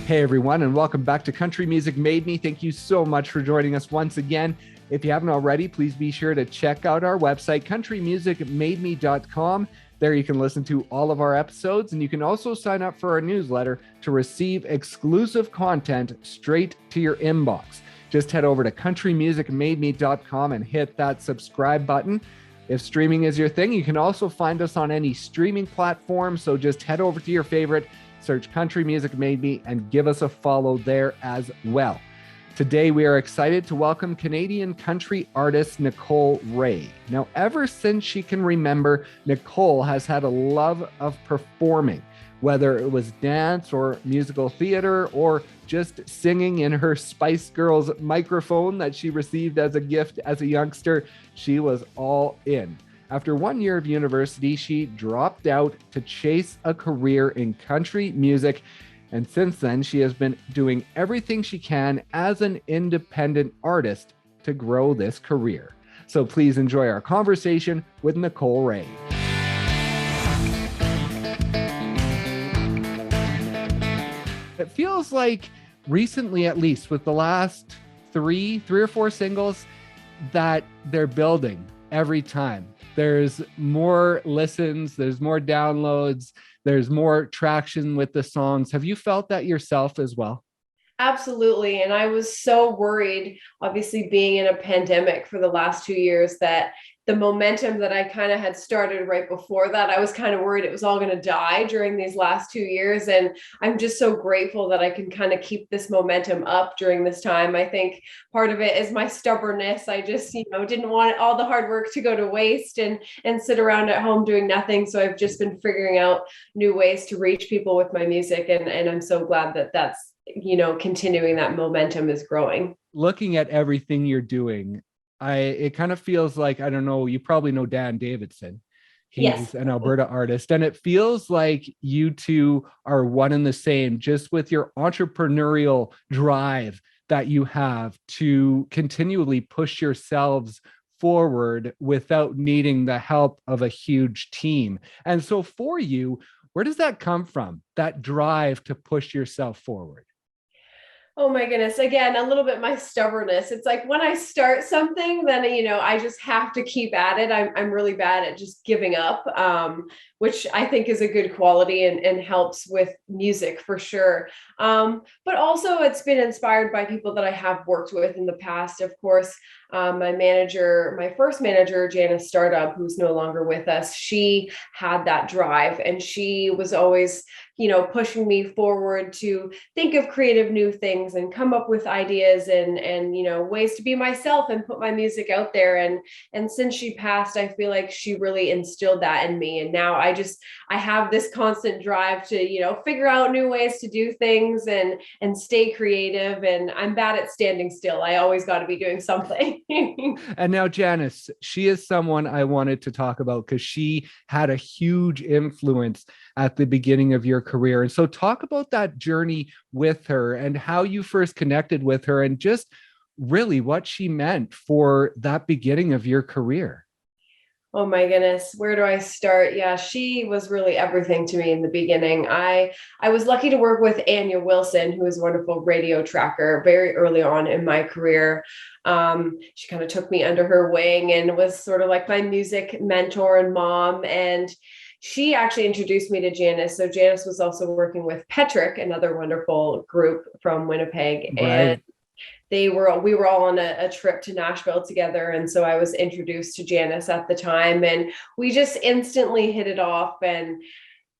Hey everyone, and welcome back to Country Music Made Me. Thank you so much for joining us once again. If you haven't already, please be sure to check out our website, countrymusicmademe.com. There you can listen to all of our episodes, and you can also sign up for our newsletter to receive exclusive content straight to your inbox. Just head over to countrymusicmademe.com and hit that subscribe button. If streaming is your thing, you can also find us on any streaming platform. So just head over to your favorite, search Country Music Made Me, and give us a follow there as well. Today, we are excited to welcome Canadian country artist Nicole Rayy. Now, ever since she can remember, Nicole has had a love of performing, whether it was dance or musical theater or just singing in her Spice Girls microphone that she received as a gift as a youngster. She was all in. After 1 year of university, she dropped out to chase a career in country music. And since then, she has been doing everything she can as an independent artist to grow this career. So please enjoy our conversation with Nicole Rayy. It feels like recently, at least with the last three or four singles, that they're building every time. There's more listens, there's more downloads, there's more traction with the songs. Have you felt that yourself as well? Absolutely. And I was so worried, obviously being in a pandemic for the last 2 years, that the momentum that I kind of had started right before that, I was kind of worried it was all going to die during these last 2 years. And I'm just so grateful that I can kind of keep this momentum up during this time. I think part of it is my stubbornness. I just, didn't want all the hard work to go to waste and sit around at home doing nothing. So I've just been figuring out new ways to reach people with my music. And I'm so glad that that's, continuing, that momentum is growing. Looking at everything you're doing, it kind of feels like, I don't know, you probably know Dan Davidson. He's Yes. an Alberta artist, and it feels like you two are one and the same, just with your entrepreneurial drive that you have to continually push yourselves forward without needing the help of a huge team. And so for you, where does that come from, that drive to push yourself forward? Oh my goodness. Again, a little bit my stubbornness. It's like when I start something, then, I just have to keep at it. I'm really bad at just giving up, which I think is a good quality and helps with music for sure. But also it's been inspired by people that I have worked with in the past. Of course, my first manager, Janice Startup, who's no longer with us, she had that drive and she was always, pushing me forward to think of creative new things and come up with ideas and ways to be myself and put my music out there. And since she passed, I feel like she really instilled that in me. And now I have this constant drive to, figure out new ways to do things and stay creative. And I'm bad at standing still. I always got to be doing something. And now Janice, she is someone I wanted to talk about because she had a huge influence at the beginning of your career. And so talk about that journey with her and how you first connected with her and just really what she meant for that beginning of your career. Oh my goodness, where do I start? Yeah, she was really everything to me in the beginning. I was lucky to work with Anya Wilson, who is a wonderful radio tracker very early on in my career. She kind of took me under her wing and was sort of like my music mentor and mom. And she actually introduced me to Janice. So Janice was also working with Petrick, another wonderful group from Winnipeg. Right. And we were all on a trip to Nashville together. And so I was introduced to Janice at the time and we just instantly hit it off. And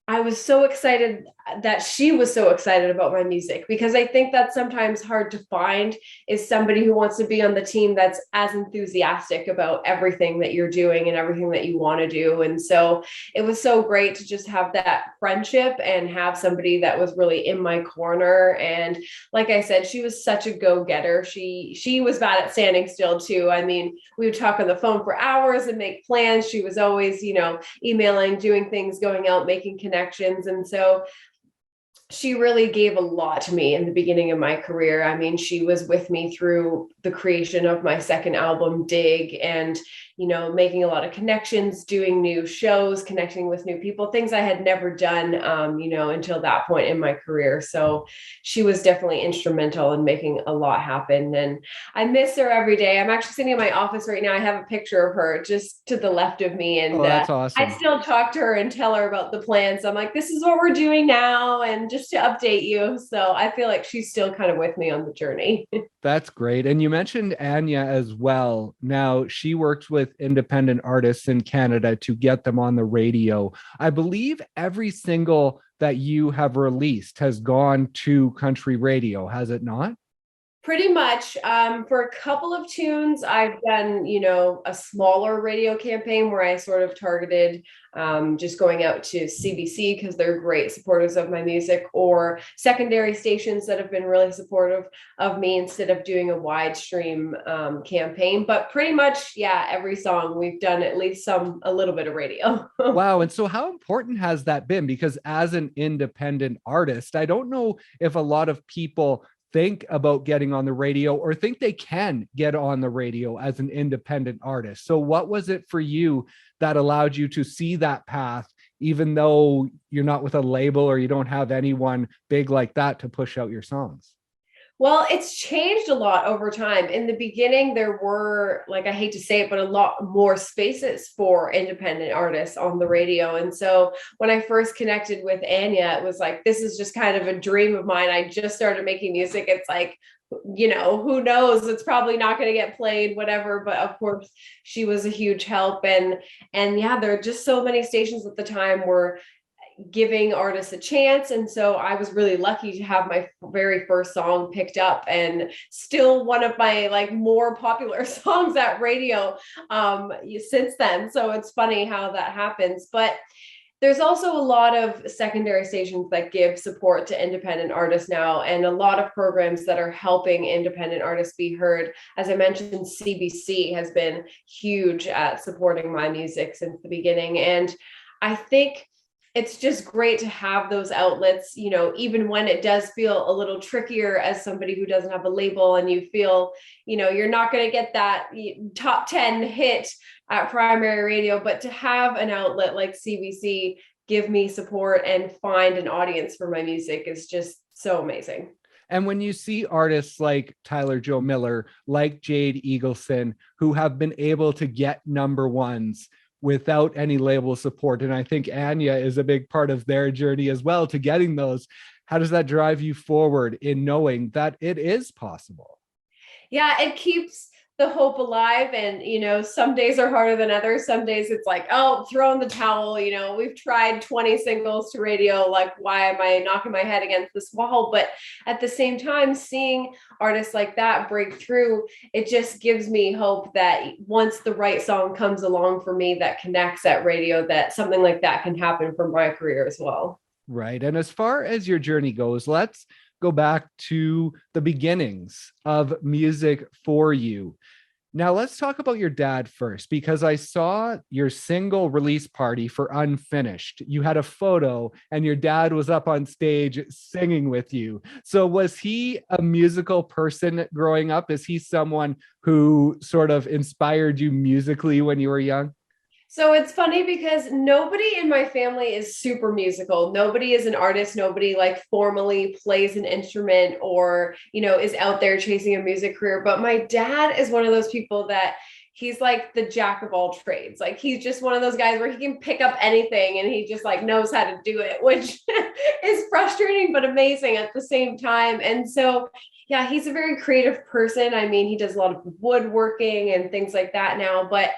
I was so excited that she was so excited about my music, because I think that's sometimes hard to find, is somebody who wants to be on the team that's as enthusiastic about everything that you're doing and everything that you want to do. And so it was so great to just have that friendship and have somebody that was really in my corner. And like I said, she was such a go-getter. She was bad at standing still too. I mean, we would talk on the phone for hours and make plans. She was always, emailing, doing things, going out, making connections. And so she really gave a lot to me in the beginning of my career. I mean, she was with me through the creation of my second album, Dig, and, making a lot of connections, doing new shows, connecting with new people, things I had never done, until that point in my career. So she was definitely instrumental in making a lot happen. And I miss her every day. I'm actually sitting in my office right now. I have a picture of her just to the left of me. And Oh, that's I awesome. still talk to her and tell her about the plans. I'm like, this is what we're doing now. And just to update you. So I feel like she's still kind of with me on the journey. That's great. And you mentioned Anya as well. Now, she works with independent artists in Canada to get them on the radio. I believe every single that you have released has gone to country radio, has it not? Pretty much. For a couple of tunes, I've done, a smaller radio campaign where I sort of targeted just going out to CBC because they're great supporters of my music, or secondary stations that have been really supportive of me instead of doing a wide stream campaign. But pretty much, yeah, every song we've done at least a little bit of radio. Wow. And so, how important has that been? Because as an independent artist, I don't know if a lot of people think about getting on the radio or think they can get on the radio as an independent artist. So what was it for you that allowed you to see that path, even though you're not with a label or you don't have anyone big like that to push out your songs? Well, it's changed a lot over time. In the beginning, there were, like, I hate to say it, but a lot more spaces for independent artists on the radio. And so when I first connected with Anya, it was like, this is just kind of a dream of mine. I just started making music. It's like, who knows? It's probably not going to get played, whatever. But of course, she was a huge help. And yeah, there are just so many stations at the time were giving artists a chance. And so I was really lucky to have my very first song picked up, and still one of my more popular songs at radio since then. So it's funny how that happens. But there's also a lot of secondary stations that give support to independent artists now, and a lot of programs that are helping independent artists be heard. As I mentioned, CBC has been huge at supporting my music since the beginning. And I think it's just great to have those outlets, even when it does feel a little trickier as somebody who doesn't have a label, and you feel, you're not going to get that top 10 hit at primary radio, but to have an outlet like CBC give me support and find an audience for my music is just so amazing. And when you see artists like Tyler Joe Miller, like Jade Eagleson, who have been able to get number ones without any label support, and I think Anya is a big part of their journey as well to getting those, how does that drive you forward in knowing that it is possible? Yeah, it keeps the hope alive. And, some days are harder than others. Some days it's like, oh, throw in the towel. We've tried 20 singles to radio. Like, why am I knocking my head against this wall? But at the same time, seeing artists like that break through, it just gives me hope that once the right song comes along for me that connects at radio, that something like that can happen for my career as well. Right. And as far as your journey goes, let's go back to the beginnings of music for you. Now, let's talk about your dad first, because I saw your single release party for Unfinished. You had a photo and your dad was up on stage singing with you. So was he a musical person growing up? Is he someone who sort of inspired you musically when you were young? So it's funny because nobody in my family is super musical. Nobody is an artist. Nobody formally plays an instrument or, is out there chasing a music career. But my dad is one of those people that he's like the jack of all trades. Like, he's just one of those guys where he can pick up anything and he just knows how to do it, which is frustrating, but amazing at the same time. And so, yeah, he's a very creative person. I mean, he does a lot of woodworking and things like that now, but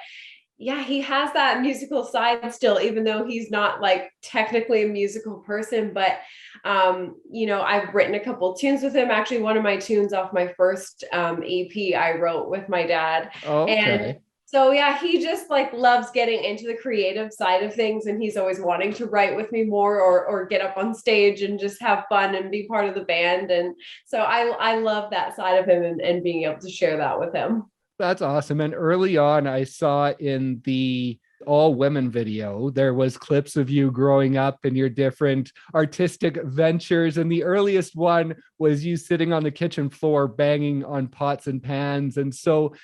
yeah, he has that musical side still, even though he's not technically a musical person. But, I've written a couple tunes with him. Actually, one of my tunes off my first EP I wrote with my dad. Okay. And so, yeah, he just loves getting into the creative side of things. And he's always wanting to write with me more or get up on stage and just have fun and be part of the band. And so I love that side of him and being able to share that with him. That's awesome. And early on, I saw in the all women video. There was clips of you growing up and your different artistic ventures. And the earliest one was you sitting on the kitchen floor, banging on pots and pans. And so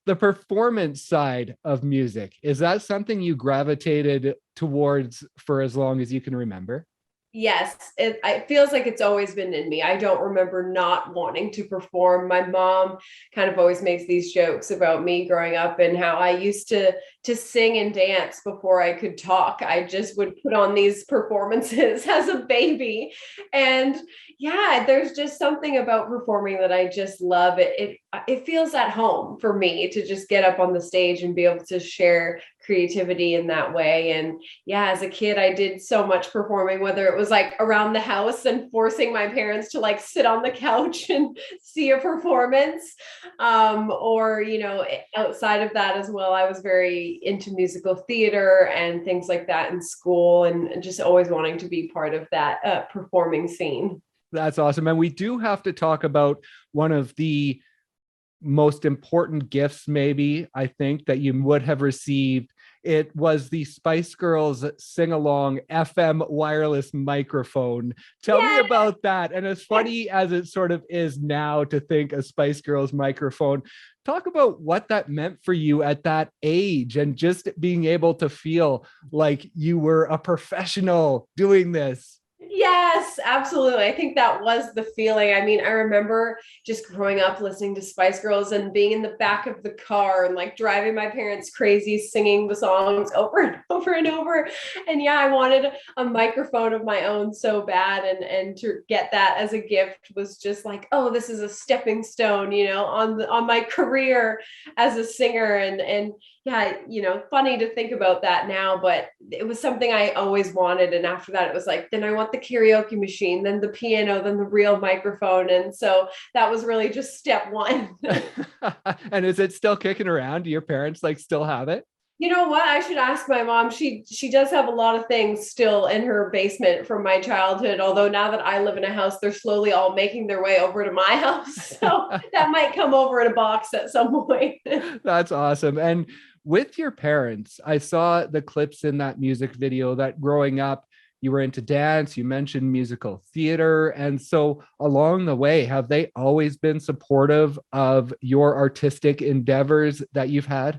the performance side of music, is that something you gravitated towards for as long as you can remember? Yes, it feels like it's always been in me. I don't remember not wanting to perform. My mom kind of always makes these jokes about me growing up and how I used to sing and dance before I could talk. I just would put on these performances as a baby. And yeah, there's just something about performing that I just love. It feels at home for me to just get up on the stage and be able to share creativity in that way. And yeah, as a kid, I did so much performing, whether it was like around the house and forcing my parents to like sit on the couch and see a performance, or, you know, outside of that as well. I was very into musical theater and things like that in school, and just always wanting to be part of that performing scene. That's awesome. And we do have to talk about one of the most important gifts, maybe, I think, that you would have received. It was the Spice Girls sing along FM wireless microphone. Tell me about that. And as funny as it sort of is now to think a Spice Girls microphone, talk about what that meant for you at that age and just being able to feel like you were a professional doing this. Yes, absolutely. I think that was the feeling. I mean, I remember just growing up listening to Spice Girls and being in the back of the car and like driving my parents crazy, singing the songs over and over and over. And yeah, I wanted a microphone of my own so bad. And to get that as a gift was just like, oh, this is a stepping stone, you know, on my career as a singer. And yeah, you know, funny to think about that now, but it was something I always wanted. And after that, it was like, then I want the karaoke machine, then the piano, then the real microphone. And so that was really just step one. And is it still kicking around? Do your parents like still have it? You know what? I should ask my mom. She does have a lot of things still in her basement from my childhood. Although now that I live in a house, they're slowly all making their way over to my house. So that might come over in a box at some point. That's awesome. And with your parents, I saw the clips in that music video that growing up, you were into dance, you mentioned musical theater. And so along the way, have they always been supportive of your artistic endeavors that you've had?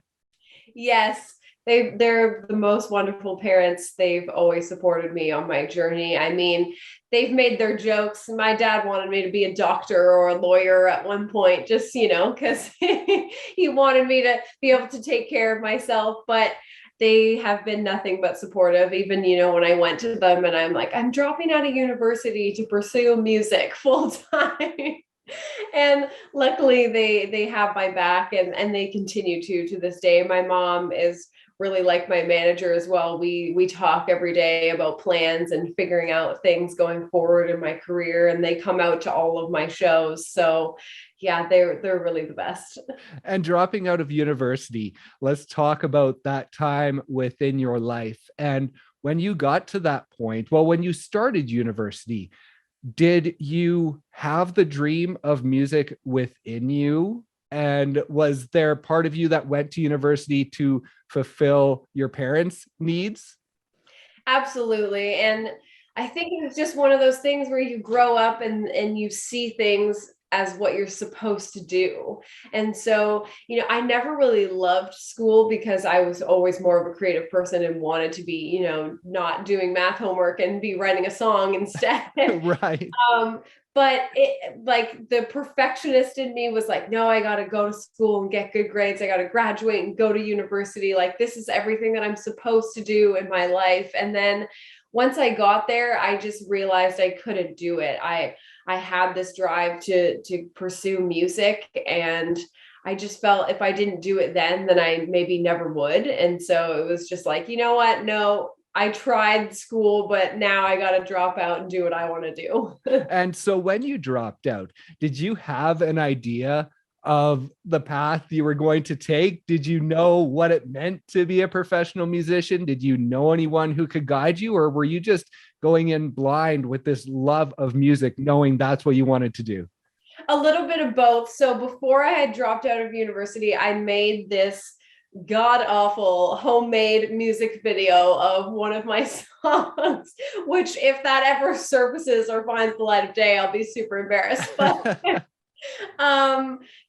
Yes, they're the most wonderful parents. They've always supported me on my journey. I mean, they've made their jokes. My dad wanted me to be a doctor or a lawyer at one point, just, you know, because he wanted me to be able to take care of myself. But they have been nothing but supportive. Even, you know, when I went to them and I'm like, I'm dropping out of university to pursue music full time. And luckily they have my back, and they continue to this day. My mom is really like my manager as well. We talk every day about plans and figuring out things going forward in my career, and they come out to all of my shows. So yeah, they're really the best. And dropping out of university, let's talk about that time within your life. And when you got to that point, well, when you started university, did you have the dream of music within you? And was there part of you that went to university to fulfill your parents' needs? Absolutely. And I think it's just one of those things where you grow up and you see things as what you're supposed to do. And so, you know, I never really loved school because I was always more of a creative person and wanted to be, you know, not doing math homework and be writing a song instead. Right. But it, like, the perfectionist in me was like, no, I got to go to school and get good grades. I got to graduate and go to university. Like, this is everything that I'm supposed to do in my life. And then once I got there, I just realized I couldn't do it. I had this drive to pursue music, and I just felt if I didn't do it then I maybe never would. And so it was just like, you know what? No, I tried school, but now I got to drop out and do what I want to do. And so when you dropped out, did you have an idea of the path you were going to take? Did you know what it meant to be a professional musician? Did you know anyone who could guide you, or were you just going in blind with this love of music, knowing that's what you wanted to do? A little bit of both. So before I had dropped out of university, I made this god awful homemade music video of one of my songs, which if that ever surfaces or finds the light of day, I'll be super embarrassed. But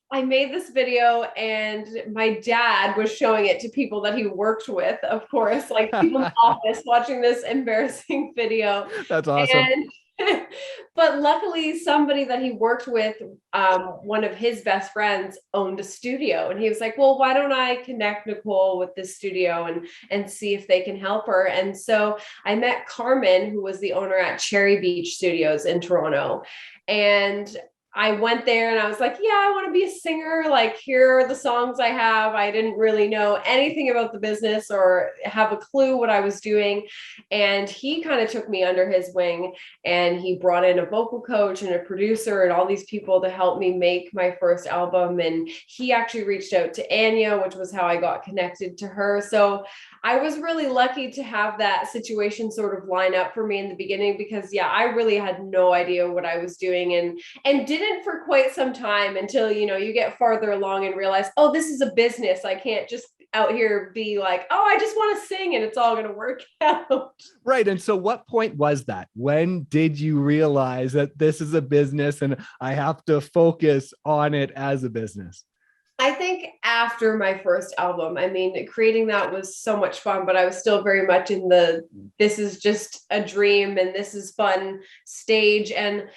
I made this video and my dad was showing it to people that he worked with, of course, like people in the office watching this embarrassing video. That's awesome. And but luckily somebody that he worked with, one of his best friends owned a studio, and he was like, well, why don't I connect Nicole with this studio and see if they can help her. And so I met Carmen, who was the owner at Cherry Beach Studios in Toronto, and I went there and I was like, yeah, I want to be a singer. Like, here are the songs I have. I didn't really know anything about the business or have a clue what I was doing. And he kind of took me under his wing, and he brought in a vocal coach and a producer and all these people to help me make my first album. And he actually reached out to Anya, which was how I got connected to her. So I was really lucky to have that situation sort of line up for me in the beginning, because yeah, I really had no idea what I was doing, and didn't for quite some time until, you get farther along and realize, oh, this is a business. I can't just out here be like, oh, I just want to sing and it's all going to work out. Right. And so what point was that? When did you realize that this is a business and I have to focus on it as a business? I think after my first album. I mean, creating that was so much fun, but I was still very much in this is just a dream and this is fun stage. And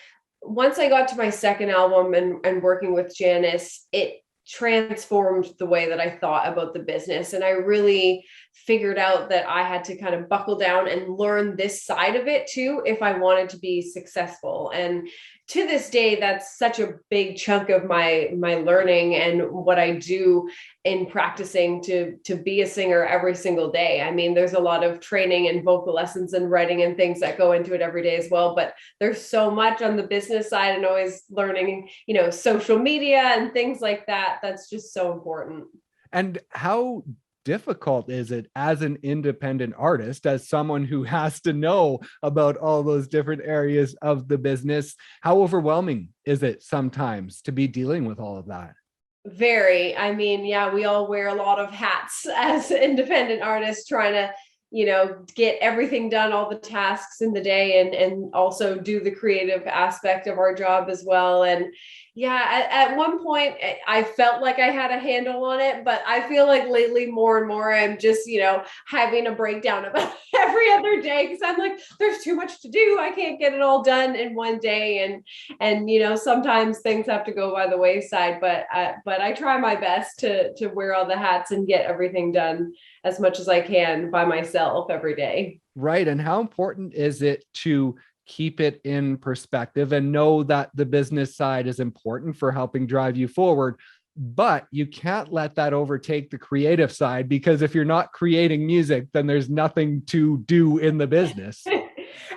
once I got to my second album and working with Janice, it transformed the way that I thought about the business. And I really figured out that I had to kind of buckle down and learn this side of it too, if I wanted to be successful. And to this day, that's such a big chunk of my learning and what I do in practicing to be a singer every single day. I mean, there's a lot of training and vocal lessons and writing and things that go into it every day as well, but there's so much on the business side, and always learning, social media and things like that. That's just so important. And how difficult is it as an independent artist, as someone who has to know about all those different areas of the business? How overwhelming is it sometimes to be dealing with all of that? Very. I mean, yeah, we all wear a lot of hats as independent artists, trying to, get everything done, all the tasks in the day, and also do the creative aspect of our job as well. And yeah, at one point I felt like I had a handle on it, but I feel like lately more and more I'm just, having a breakdown about every other day, because I'm like, there's too much to do. I can't get it all done in one day. And sometimes things have to go by the wayside, but I try my best to wear all the hats and get everything done as much as I can by myself every day. Right. And how important is it to keep it in perspective and know that the business side is important for helping drive you forward, but you can't let that overtake the creative side, because if you're not creating music, then there's nothing to do in the business.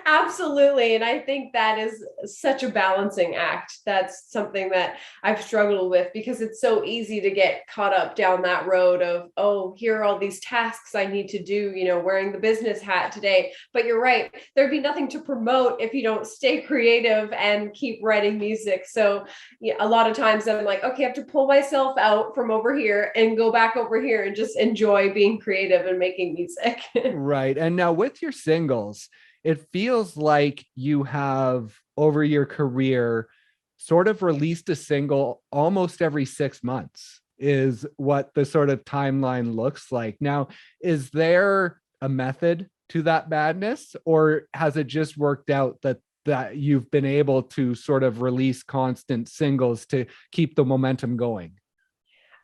Absolutely. And I think that is such a balancing act. That's something that I've struggled with, because it's so easy to get caught up down that road of, oh, here are all these tasks I need to do, wearing the business hat today. But you're right. There'd be nothing to promote if you don't stay creative and keep writing music. So yeah, a lot of times I'm like, okay, I have to pull myself out from over here and go back over here and just enjoy being creative and making music. Right. And now with your singles, it feels like you have, over your career, sort of released a single almost every 6 months is what the sort of timeline looks like. Now, is there a method to that madness, or has it just worked out that you've been able to sort of release constant singles to keep the momentum going?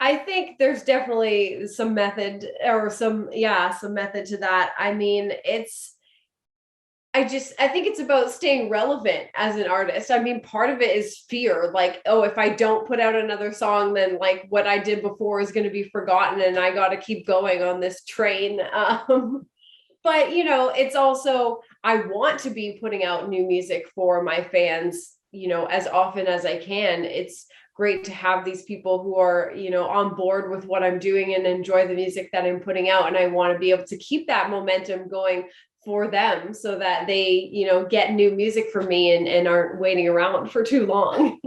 I think there's definitely some method, or some method to that. I mean, I think it's about staying relevant as an artist. I mean, part of it is fear. Like, oh, if I don't put out another song, then like what I did before is going to be forgotten, and I got to keep going on this train. But it's also, I want to be putting out new music for my fans, as often as I can. It's great to have these people who are, on board with what I'm doing and enjoy the music that I'm putting out. And I want to be able to keep that momentum going for them, so that they, get new music from me and aren't waiting around for too long.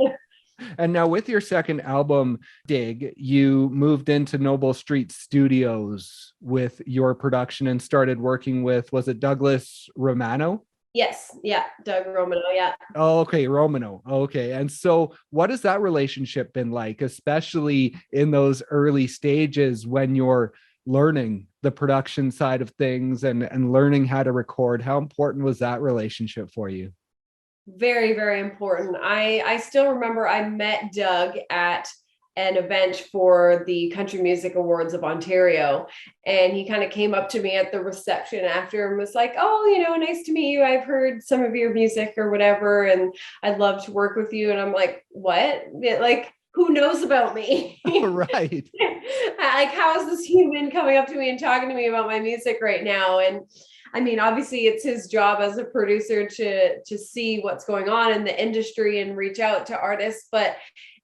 And now with your second album, Dig, you moved into Noble Street Studios with your production and started working with, was it Douglas Romano? Yes. Yeah. Doug Romano. Yeah. Oh, okay, Romano. Okay. And so what has that relationship been like, especially in those early stages when you're learning the production side of things and learning how to record? How important was that relationship for you? Very, very important. I still remember I met Doug at an event for the Country Music Awards of Ontario. And he kind of came up to me at the reception after and was like, oh, nice to meet you. I've heard some of your music or whatever, and I'd love to work with you. And I'm like, what? Like, who knows about me? Right. Like, how is this human coming up to me and talking to me about my music right now? And I mean, obviously it's his job as a producer to see what's going on in the industry and reach out to artists. But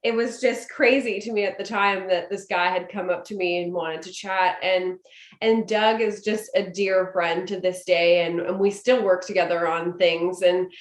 it was just crazy to me at the time that this guy had come up to me and wanted to chat. And Doug is just a dear friend to this day. And we still work together on things. And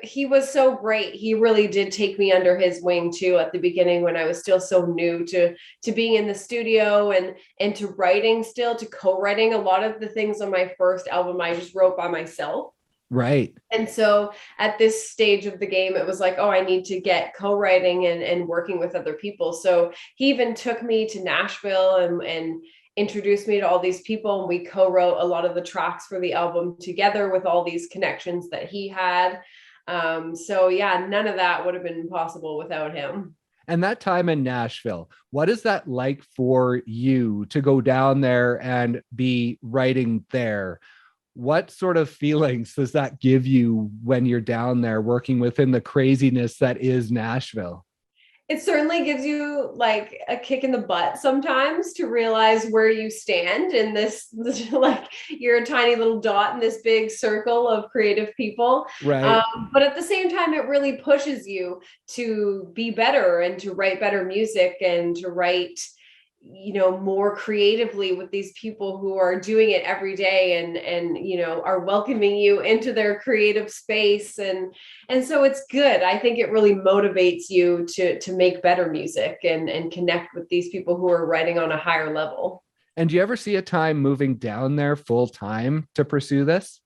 he was so great. He really did take me under his wing too at the beginning when I was still so new to being in the studio and to writing, still to co-writing. A lot of the things on my first album I just wrote by myself. Right. And so at this stage of the game, it was like, oh, I need to get co-writing and working with other people. So he even took me to Nashville and introduced me to all these people. And we co-wrote a lot of the tracks for the album together with all these connections that he had. So yeah, none of that would have been possible without him. And that time in Nashville, what is that like for you to go down there and be writing there? What sort of feelings does that give you when you're down there working within the craziness that is Nashville? It certainly gives you like a kick in the butt sometimes to realize where you stand in this, like you're a tiny little dot in this big circle of creative people. Right. But at the same time, it really pushes you to be better and to write better music and to write more creatively with these people who are doing it every day and are welcoming you into their creative space. And so it's good. I think it really motivates you to make better music and connect with these people who are writing on a higher level. And do you ever see a time moving down there full time to pursue this?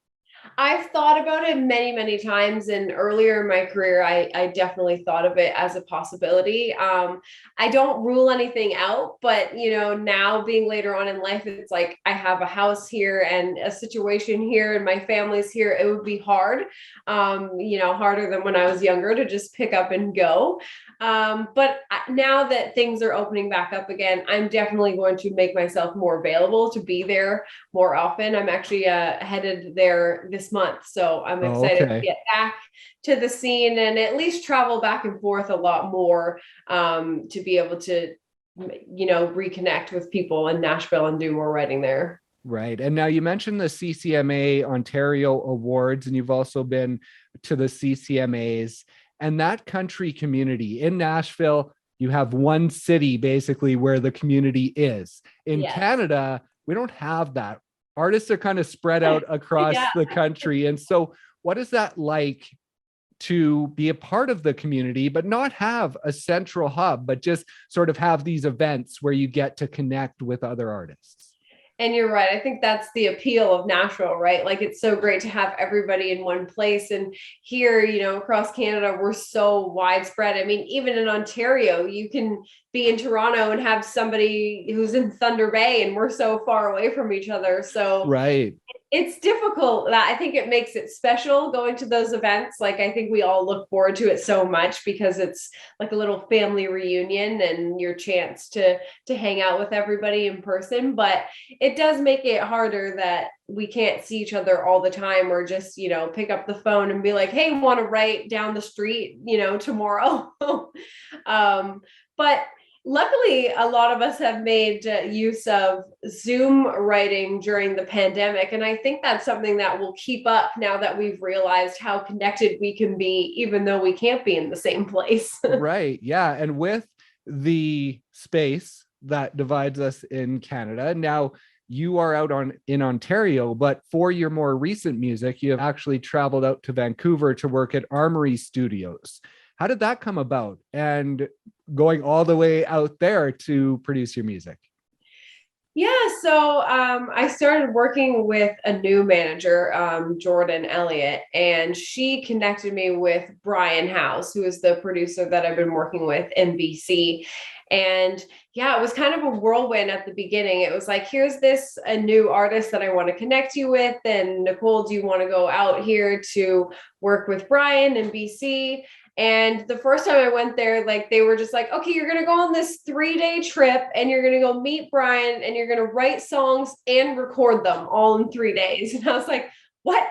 I've thought about it many, many times. And earlier in my career, I definitely thought of it as a possibility. I don't rule anything out, but, now being later on in life, it's like I have a house here and a situation here and my family's here. It would be hard, harder than when I was younger to just pick up and go. But now that things are opening back up again, I'm definitely going to make myself more available to be there more often. I'm actually headed there this month. So I'm excited to get back to the scene and at least travel back and forth a lot more to be able to, reconnect with people in Nashville and do more writing there. Right. And now you mentioned the CCMA Ontario Awards, and you've also been to the CCMAs. And that country community in Nashville, you have one city basically where the community is. In Canada, we don't have that. Artists are kind of spread out across the country. And so what is that like to be a part of the community, but not have a central hub, but just sort of have these events where you get to connect with other artists? And you're right. I think that's the appeal of Nashville, right? Like it's so great to have everybody in one place. And here, across Canada, we're so widespread. I mean, even in Ontario, you can be in Toronto and have somebody who's in Thunder Bay, and we're so far away from each other. So right. It's difficult. I think it makes it special going to those events. Like, I think we all look forward to it so much because it's like a little family reunion and your chance to hang out with everybody in person. But it does make it harder that we can't see each other all the time or just, pick up the phone and be like, hey, want to write down the street, tomorrow. But luckily, a lot of us have made use of Zoom writing during the pandemic. And I think that's something that will keep up now that we've realized how connected we can be, even though we can't be in the same place. Right. Yeah. And with the space that divides us in Canada, now you are out in Ontario, but for your more recent music, you have actually traveled out to Vancouver to work at Armoury Studios. How did that come about, and going all the way out there to produce your music? Yeah, so I started working with a new manager, Jordan Elliott, and she connected me with Brian House, who is the producer that I've been working with in BC. And yeah, it was kind of a whirlwind at the beginning. It was like, here's this a new artist that I want to connect you with. And Nicole, do you want to go out here to work with Brian in BC? And the first time I went there, like they were just like, okay, you're going to go on this 3-day trip and you're going to go meet Brian and you're going to write songs and record them all in 3 days. And I was like, what?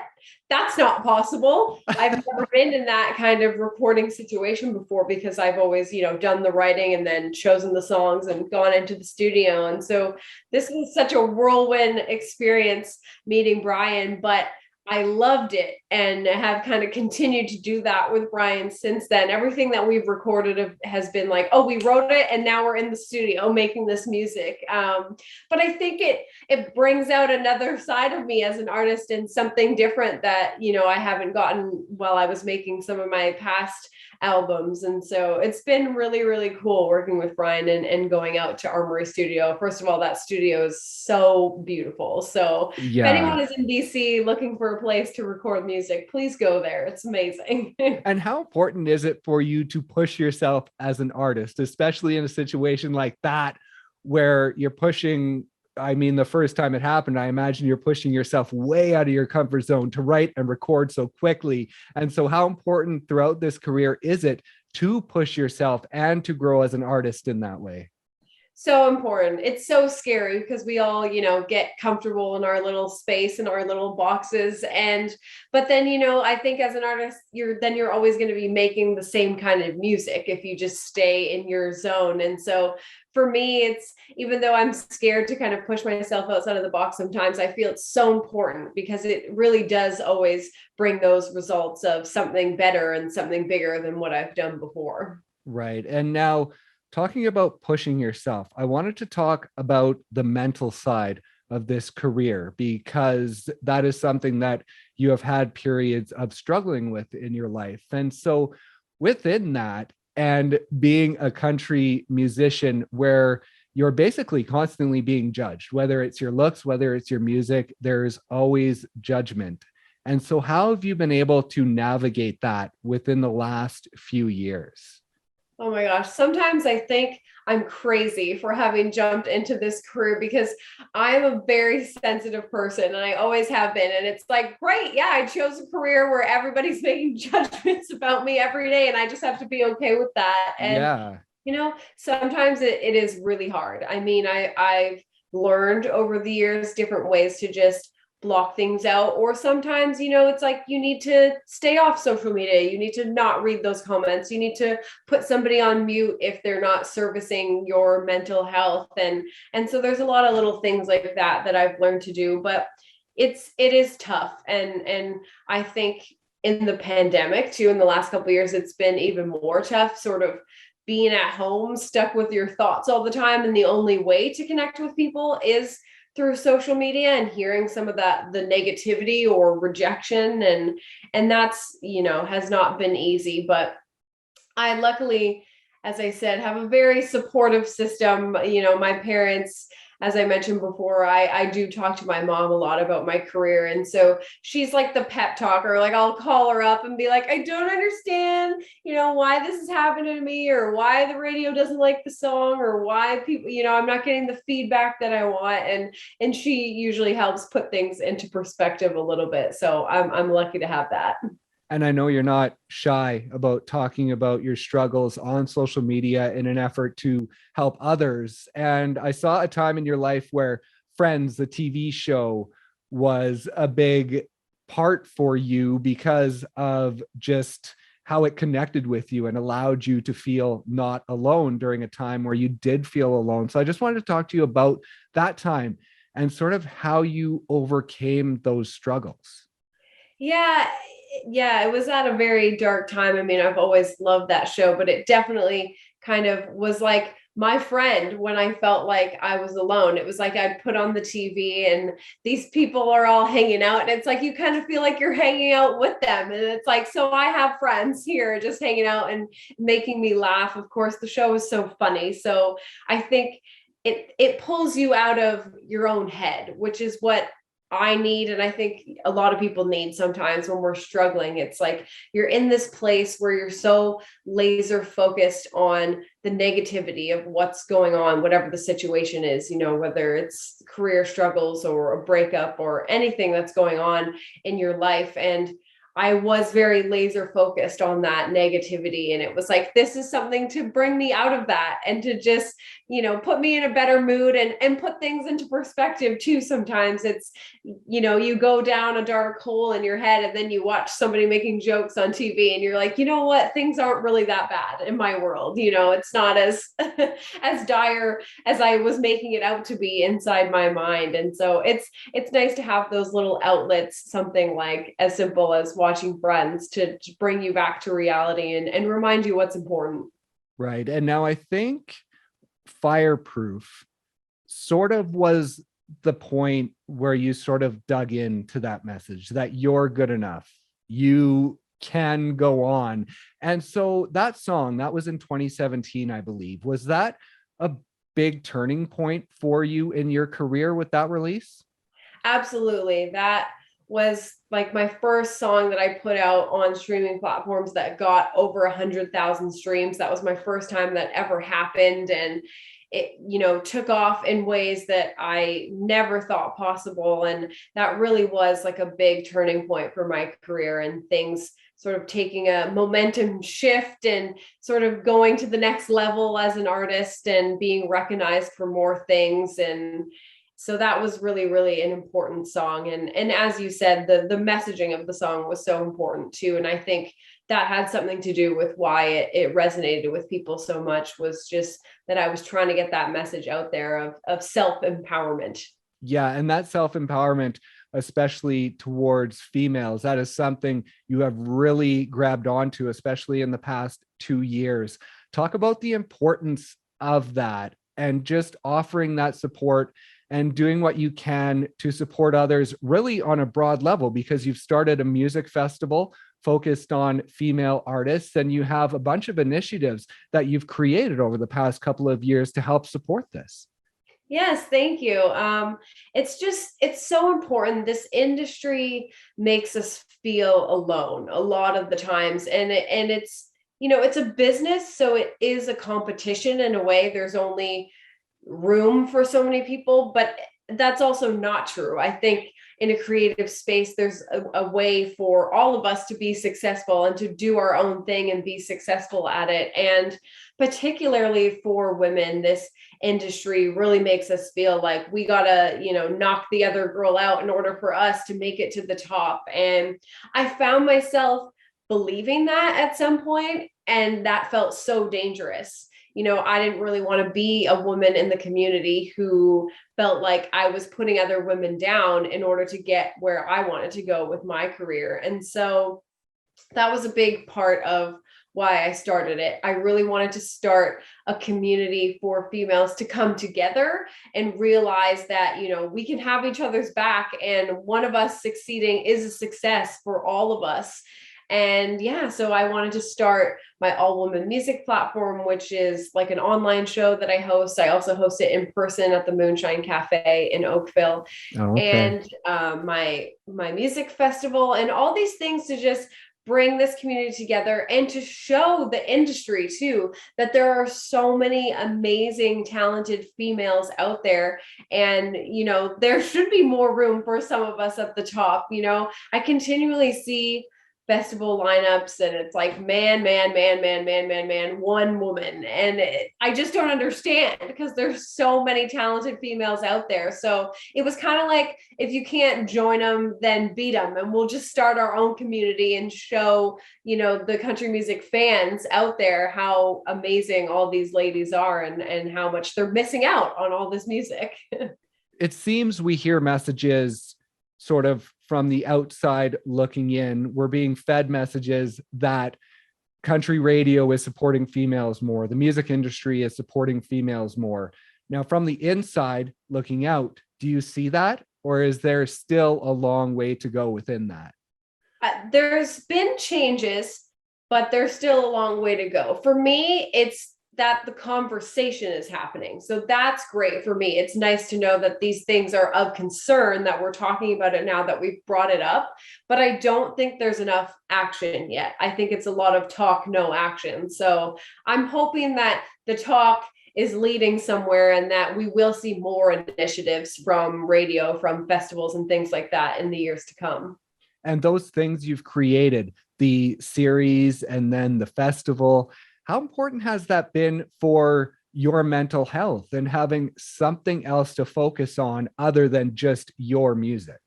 That's not possible. I've never been in that kind of recording situation before, because I've always, done the writing and then chosen the songs and gone into the studio. And so this was such a whirlwind experience meeting Brian, but I loved it and have kind of continued to do that with Brian since then. Everything that we've recorded has been like, oh, we wrote it and now we're in the studio making this music. But I think it brings out another side of me as an artist and something different that, I haven't gotten while I was making some of my past albums. And so it's been really, really cool working with Brian and going out to Armoury Studio. First of all, that studio is so beautiful. So if anyone is in DC looking for a place to record music, please go there. It's amazing. And how important is it for you to push yourself as an artist, especially in a situation like that, where you're pushing, the first time it happened, I imagine you're pushing yourself way out of your comfort zone to write and record so quickly. And so how important throughout this career is it to push yourself and to grow as an artist in that way? So important. It's so scary because we all, get comfortable in our little space and our little boxes. But then, I think as an artist, you're always going to be making the same kind of music if you just stay in your zone. And so for me, it's, even though I'm scared to kind of push myself outside of the box sometimes, I feel it's so important because it really does always bring those results of something better and something bigger than what I've done before. Right. And now, talking about pushing yourself, I wanted to talk about the mental side of this career, because that is something that you have had periods of struggling with in your life. And so within that, and being a country musician where you're basically constantly being judged, whether it's your looks, whether it's your music, there's always judgment. And so how have you been able to navigate that within the last few years? Oh my gosh. Sometimes I think I'm crazy for having jumped into this career because I'm a very sensitive person and I always have been. And it's like, great. Yeah, I chose a career where everybody's making judgments about me every day and I just have to be okay with that. And, Yeah. sometimes it is really hard. I've learned over the years different ways to just block things out, or sometimes it's like you need to stay off social media, you need to not read those comments, you need to put somebody on mute if they're not servicing your mental health, and so there's a lot of little things like that I've learned to do, but it is tough, and I think in the pandemic too, in the last couple of years, it's been even more tough, sort of being at home stuck with your thoughts all the time, and the only way to connect with people is through social media, and hearing some of the negativity or rejection, and that's has not been easy. But I luckily, as I said, have a very supportive system. My parents, as I mentioned before, I do talk to my mom a lot about my career. And so she's like the pep talker. Like I'll call her up and be like, I don't understand, why this is happening to me, or why the radio doesn't like the song, or why people, I'm not getting the feedback that I want. And she usually helps put things into perspective a little bit. So I'm lucky to have that. And I know you're not shy about talking about your struggles on social media in an effort to help others. And I saw a time in your life where Friends, the TV show, was a big part for you because of just how it connected with you and allowed you to feel not alone during a time where you did feel alone. So I just wanted to talk to you about that time and sort of how you overcame those struggles. Yeah, it was at a very dark time. I've always loved that show, but it definitely kind of was like my friend when I felt like I was alone. It was like I'd put on the TV and these people are all hanging out, and it's like you kind of feel like you're hanging out with them. And it's like, so I have friends here just hanging out and making me laugh. Of course, the show is so funny. So I think it pulls you out of your own head, which is what I need. And I think a lot of people need sometimes when we're struggling. It's like you're in this place where you're so laser focused on the negativity of what's going on, whatever the situation is, whether it's career struggles or a breakup or anything that's going on in your life. And I was very laser focused on that negativity. And it was like, this is something to bring me out of that and to just, put me in a better mood and put things into perspective too. Sometimes it's, you go down a dark hole in your head and then you watch somebody making jokes on TV and you're like, you know what, things aren't really that bad in my world. It's not as, as dire as I was making it out to be inside my mind. And so it's nice to have those little outlets, something like as simple as watching Friends to bring you back to reality and remind you what's important. Right. And now I think Fireproof sort of was the point where you sort of dug into that message that you're good enough. You can go on. And so that song, that was in 2017, I believe. Was that a big turning point for you in your career with that release? Absolutely. That was like my first song that I put out on streaming platforms that got over 100,000 streams. That was my first time that ever happened. And it, took off in ways that I never thought possible. And that really was like a big turning point for my career and things sort of taking a momentum shift and sort of going to the next level as an artist and being recognized for more things. And so that was really, really an important song. And as you said, the messaging of the song was so important too. And I think that had something to do with why it resonated with people so much, was just that I was trying to get that message out there of self-empowerment. Yeah. And that self-empowerment, especially towards females, that is something you have really grabbed onto, especially in the past 2 years. Talk about the importance of that and just offering that support and doing what you can to support others really on a broad level, because you've started a music festival focused on female artists, and you have a bunch of initiatives that you've created over the past couple of years to help support this. Yes, thank you. It's so important. This industry makes us feel alone a lot of the times. And it's a business. So it is a competition in a way. There's only room for so many people, but that's also not true. I think in a creative space, there's a way for all of us to be successful and to do our own thing and be successful at it. And particularly for women, this industry really makes us feel like we gotta, knock the other girl out in order for us to make it to the top. And I found myself believing that at some point, and that felt so dangerous. I didn't really want to be a woman in the community who felt like I was putting other women down in order to get where I wanted to go with my career. And so that was a big part of why I started it. I really wanted to start a community for females to come together and realize that, we can have each other's back, and one of us succeeding is a success for all of us. And yeah, so I wanted to start my all-woman music platform, which is like an online show that I host. I also host it in person at the Moonshine Cafe in Oakville. Oh, okay. And my music festival and all these things to just bring this community together and to show the industry too that there are so many amazing, talented females out there. And, there should be more room for some of us at the top. I continually see festival lineups and it's like man, one woman. And I just don't understand, because there's so many talented females out there. So it was kind of like, if you can't join them, then beat them. And we'll just start our own community and show, the country music fans out there how amazing all these ladies are and how much they're missing out on all this music. It seems we hear messages sort of from the outside looking in. We're being fed messages that country radio is supporting females more. The music industry is supporting females more. Now, from the inside looking out, do you see that? Or is there still a long way to go within that? There's been changes, but there's still a long way to go. For me, it's that the conversation is happening. So that's great for me. It's nice to know that these things are of concern, that we're talking about it now that we've brought it up. But I don't think there's enough action yet. I think it's a lot of talk, no action. So I'm hoping that the talk is leading somewhere and that we will see more initiatives from radio, from festivals and things like that in the years to come. And those things you've created, the series and then the festival, how important has that been for your mental health and having something else to focus on other than just your music?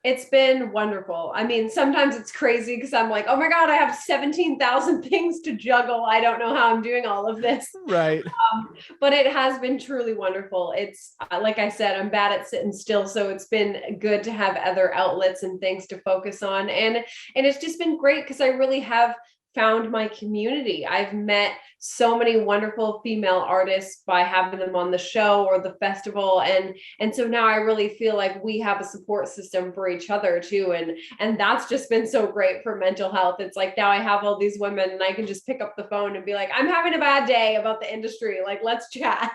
It's been wonderful. I mean, sometimes it's crazy because I'm like, oh my God, I have 17,000 things to juggle. I don't know how I'm doing all of this. Right. But it has been truly wonderful. It's like I said, I'm bad at sitting still. So it's been good to have other outlets and things to focus on. And it's just been great because I really have found my community. I've met so many wonderful female artists by having them on the show or the festival. And so now I really feel like we have a support system for each other too. And that's just been so great for mental health. It's like now I have all these women and I can just pick up the phone and be like, I'm having a bad day about the industry. Like, let's chat.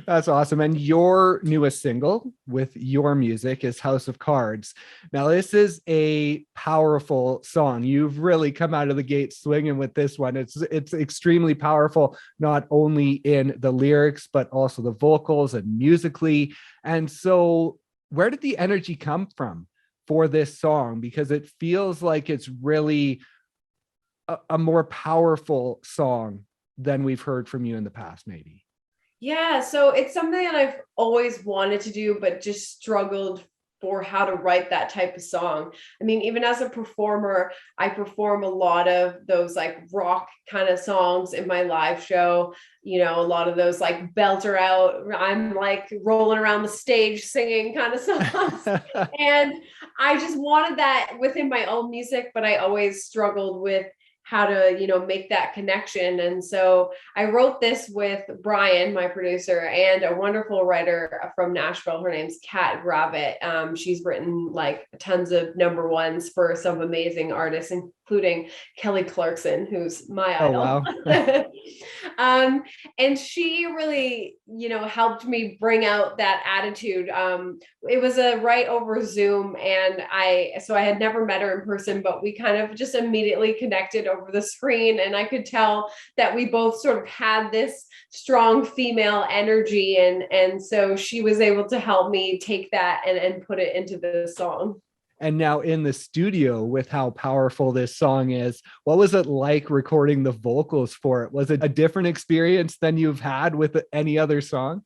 That's awesome. And your newest single with your music is House of Cards. Now, this is a powerful song. You've really come out of the gate swinging with this one. It's extremely powerful, not only in the lyrics, but also the vocals and musically. And so where did the energy come from for this song? Because it feels like it's really a more powerful song than we've heard from you in the past, maybe. Yeah, so it's something that I've always wanted to do, but just struggled for how to write that type of song. I mean, even as a performer, I perform a lot of those like rock kind of songs in my live show, you know, a lot of those like belter out, I'm like rolling around the stage singing kind of songs. And I just wanted that within my own music, but I always struggled with how to, you know, make that connection. And so I wrote this with Brian, my producer, and a wonderful writer from Nashville. Her name's Kat Gravitt. She's written like tons of number ones for some amazing artists, including Kelly Clarkson, who's my idol. Wow. And she really, you know, helped me bring out that attitude. It was a write over Zoom, and I had never met her in person, but we kind of just immediately connected over the screen, and I could tell that we both sort of had this strong female energy, and so she was able to help me take that and put it into the song. And now in the studio, with how powerful this song is, what was it like recording the vocals for it? Was it a different experience than you've had with any other song?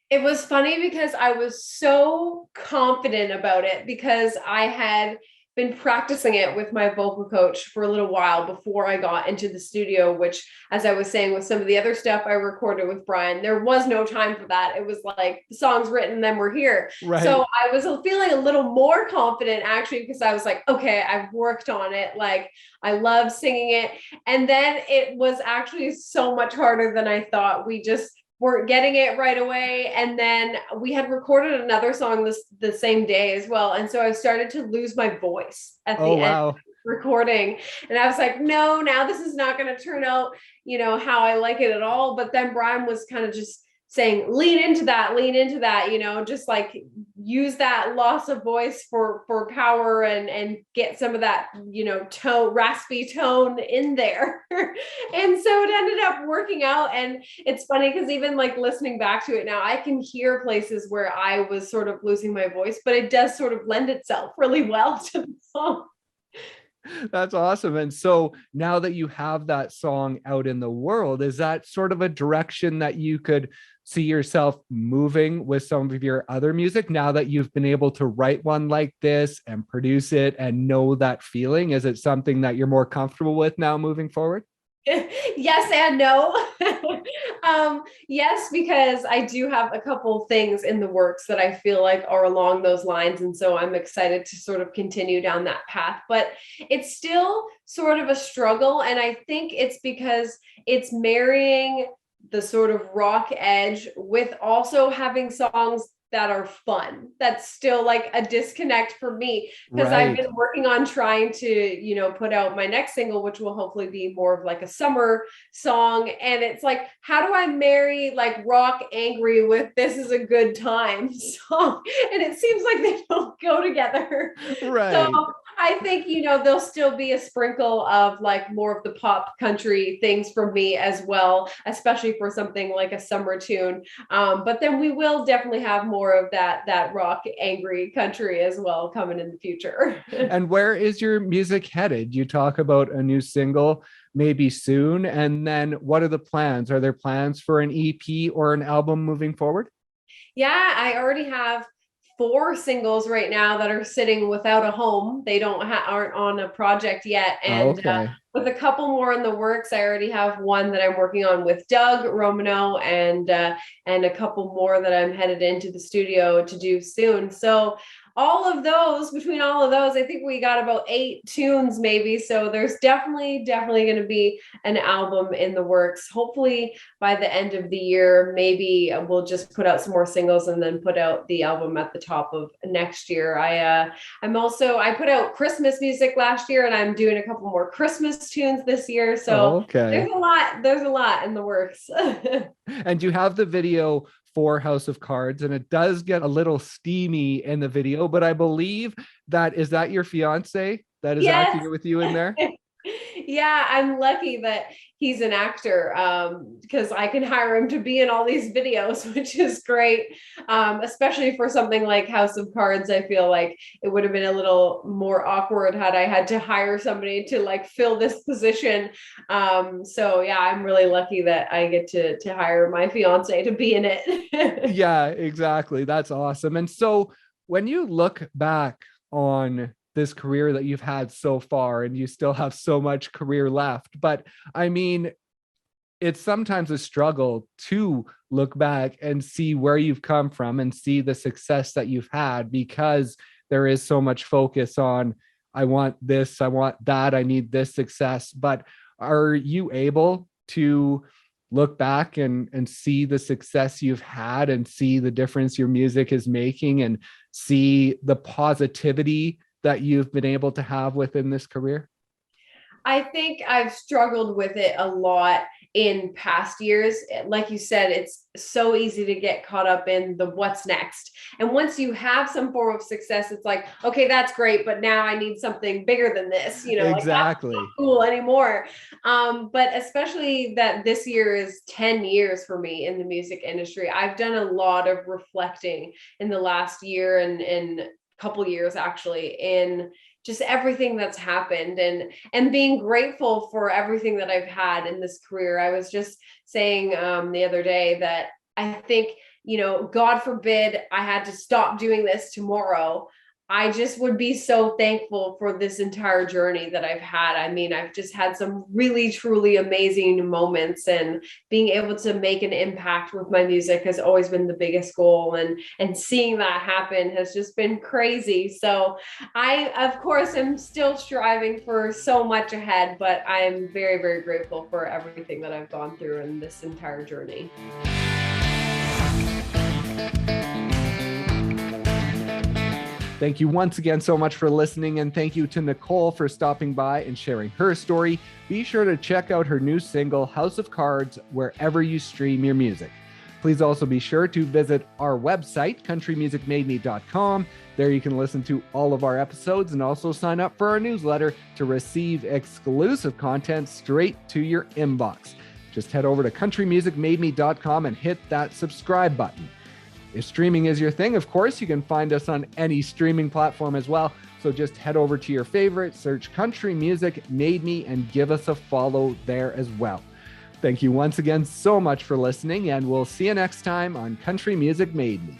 It was funny because I was so confident about it because I had been practicing it with my vocal coach for a little while before I got into the studio, which, as I was saying, with some of the other stuff I recorded with Brian, there was no time for that. It was like the song's written, then we're here. Right. So I was feeling a little more confident actually, because I was like, okay, I've worked on it. Like I love singing it. And then it was actually so much harder than I thought. We just weren't getting it right away. And then we had recorded another song the same day as well. And so I started to lose my voice at the end of recording. And I was like, no, now this is not going to turn out, you know, how I like it at all. But then Brian was kind of just saying, lean into that, you know, just like use that loss of voice for power and get some of that, you know, raspy tone in there. And so it ended up working out. And it's funny because even like listening back to it now, I can hear places where I was sort of losing my voice, but it does sort of lend itself really well to the song. That's awesome. And so now that you have that song out in the world, is that sort of a direction that you could see yourself moving with some of your other music now that you've been able to write one like this and produce it and know that feeling? Is it something that you're more comfortable with now moving forward? Yes and no. Yes, because I do have a couple things in the works that I feel like are along those lines. And so I'm excited to sort of continue down that path. But it's still sort of a struggle. And I think it's because it's marrying the sort of rock edge with also having songs that are fun. That's still like a disconnect for me, because I've been working on trying to, put out my next single, which will hopefully be more of like a summer song. And it's like, how do I marry like rock angry with this is a good time song? And it seems like they don't go together. Right. So I think, there'll still be a sprinkle of like more of the pop country things for me as well, especially for something like a summer tune. But then we will definitely have more of that rock angry country as well coming in the future. And where is your music headed? You talk about a new single maybe soon. And then what are the plans? Are there plans for an EP or an album moving forward? Yeah, I already have 4 singles right now that are sitting without a home. They aren't on a project yet. And with a couple more in the works, I already have one that I'm working on with Doug Romano, and a couple more that I'm headed into the studio to do soon. So between all of those, I think we got about 8 tunes maybe. So there's definitely going to be an album in the works. Hopefully by the end of the year, maybe we'll just put out some more singles and then put out the album at the top of next year. I put out Christmas music last year, and I'm doing a couple more Christmas tunes this year. So there's a lot in the works. And you have the video for House of Cards, and it does get a little steamy in the video, but I believe is that your fiance that is acting with you in there? Yeah, I'm lucky that he's an actor, because I can hire him to be in all these videos, which is great. Especially for something like House of Cards, I feel like it would have been a little more awkward had I had to hire somebody to like fill this position. So yeah, I'm really lucky that I get to hire my fiance to be in it. Yeah, exactly. That's awesome. And so when you look back on this career that you've had so far, and you still have so much career left, but I mean, it's sometimes a struggle to look back and see where you've come from and see the success that you've had, because there is so much focus on, I want this, I want that, I need this success. But are you able to look back and see the success you've had and see the difference your music is making and see the positivity that you've been able to have within this career? I think I've struggled with it a lot in past years. Like you said, it's so easy to get caught up in the what's next. And once you have some form of success, it's like, okay, that's great, but now I need something bigger than this, Exactly. Like, that's not cool anymore. But especially that this year is 10 years for me in the music industry. I've done a lot of reflecting in the last year and couple years actually, in just everything that's happened and being grateful for everything that I've had in this career. I was just saying the other day that I think, God forbid I had to stop doing this tomorrow, I just would be so thankful for this entire journey that I've had. I mean, I've just had some really, truly amazing moments, and being able to make an impact with my music has always been the biggest goal. And seeing that happen has just been crazy. So I, of course, am still striving for so much ahead, but I'm very, very grateful for everything that I've gone through in this entire journey. Thank you once again so much for listening, and thank you to Nicole for stopping by and sharing her story. Be sure to check out her new single, House of Cards, wherever you stream your music. Please also be sure to visit our website, countrymusicmademe.com. There you can listen to all of our episodes and also sign up for our newsletter to receive exclusive content straight to your inbox. Just head over to countrymusicmademe.com and hit that subscribe button. If streaming is your thing, of course, you can find us on any streaming platform as well. So just head over to your favorite, search Country Music Made Me, and give us a follow there as well. Thank you once again so much for listening, and we'll see you next time on Country Music Made Me.